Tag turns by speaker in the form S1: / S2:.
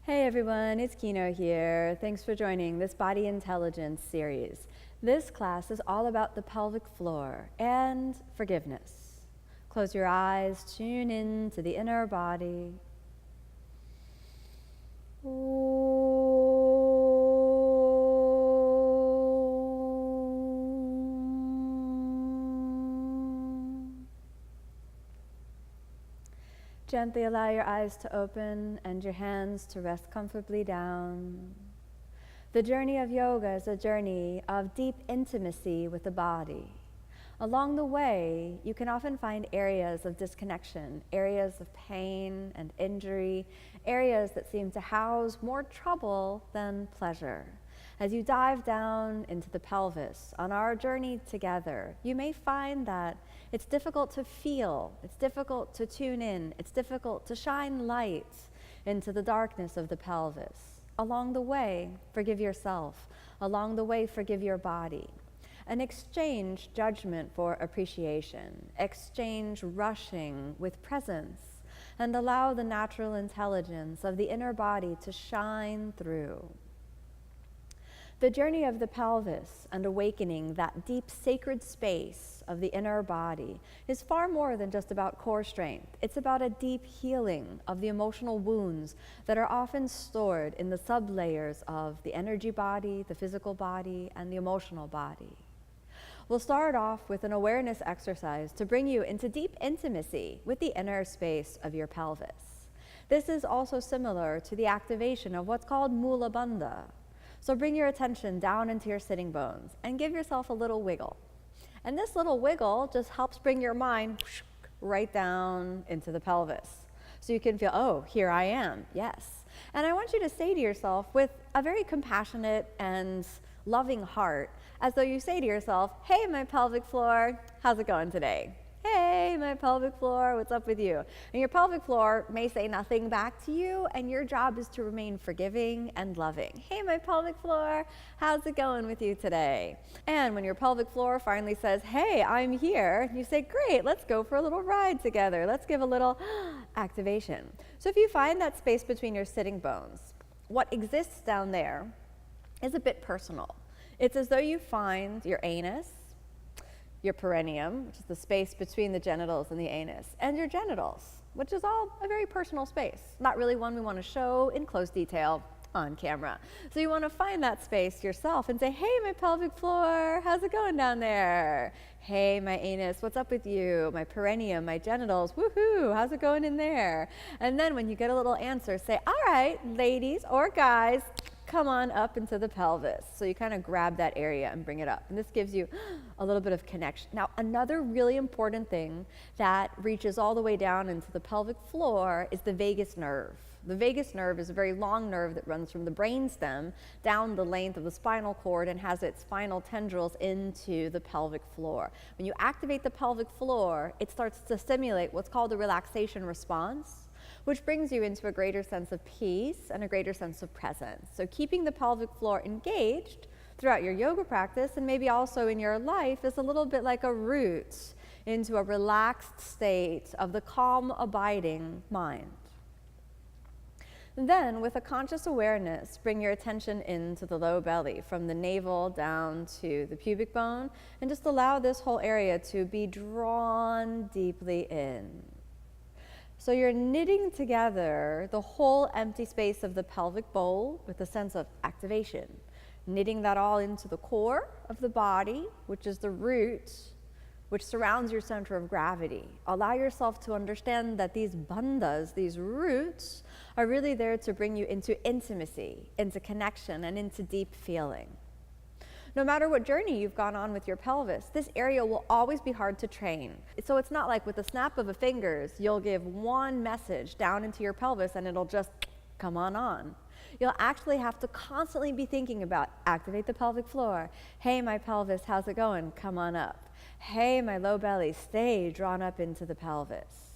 S1: Hey everyone, it's Kino here. Thanks for joining this Body Intelligence series. This class is all about the pelvic floor and forgiveness. Close your eyes, tune in to the inner body. Gently allow your eyes to open and your hands to rest comfortably down. The journey of yoga is a journey of deep intimacy with the body. Along the way, you can often find areas of disconnection, areas of pain and injury, areas that seem to house more trouble than pleasure. As you dive down into the pelvis on our journey together, you may find that it's difficult to feel, it's difficult to tune in, it's difficult to shine light into the darkness of the pelvis. Along the way, forgive yourself. Along the way, forgive your body. And exchange judgment for appreciation. Exchange rushing with presence. And allow the natural intelligence of the inner body to shine through. The journey of the pelvis and awakening that deep sacred space of the inner body is far more than just about core strength. It's about a deep healing of the emotional wounds that are often stored in the sublayers of the energy body, the physical body, and the emotional body. We'll start off with an awareness exercise to bring you into deep intimacy with the inner space of your pelvis. This is also similar to the activation of what's called Mula Bandha. So bring your attention down into your sitting bones and give yourself a little wiggle. And this little wiggle just helps bring your mind right down into the pelvis. So you can feel, oh, here I am, yes. And I want you to say to yourself with a very compassionate and loving heart, as though you say to yourself, hey, my pelvic floor, how's it going today? Hey, my pelvic floor, what's up with you? And your pelvic floor may say nothing back to you, and your job is to remain forgiving and loving. Hey, my pelvic floor, how's it going with you today? And when your pelvic floor finally says, hey, I'm here, you say, great, let's go for a little ride together. Let's give a little activation. So if you find that space between your sitting bones, what exists down there is a bit personal. It's as though you find your anus, your perineum, which is the space between the genitals and the anus, and your genitals, which is all a very personal space, not really one we want to show in close detail on camera. So you want to find that space yourself and say, hey, my pelvic floor, how's it going down there? Hey, my anus, what's up with you? My perineum, my genitals, woohoo, how's it going in there? And then when you get a little answer, say, all right, ladies or guys, come on up into the pelvis. So you kind of grab that area and bring it up. And this gives you a little bit of connection. Now, another really important thing that reaches all the way down into the pelvic floor is the vagus nerve. The vagus nerve is a very long nerve that runs from the brainstem down the length of the spinal cord and has its final tendrils into the pelvic floor. When you activate the pelvic floor, it starts to stimulate what's called a relaxation response, which brings you into a greater sense of peace and a greater sense of presence. So keeping the pelvic floor engaged throughout your yoga practice and maybe also in your life is a little bit like a route into a relaxed state of the calm, abiding mind. Then, with a conscious awareness, bring your attention into the low belly, from the navel down to the pubic bone, and just allow this whole area to be drawn deeply in. So you're knitting together the whole empty space of the pelvic bowl with a sense of activation, knitting that all into the core of the body, which is the root which surrounds your center of gravity. Allow yourself to understand that these bandhas, these roots, are really there to bring you into intimacy, into connection, and into deep feeling. No matter what journey you've gone on with your pelvis, this area will always be hard to train. So it's not like with the snap of the fingers, you'll give one message down into your pelvis and it'll just come on. You'll actually have to constantly be thinking about, activate the pelvic floor. Hey, my pelvis, how's it going? Come on up. Hey, my low belly, stay drawn up into the pelvis.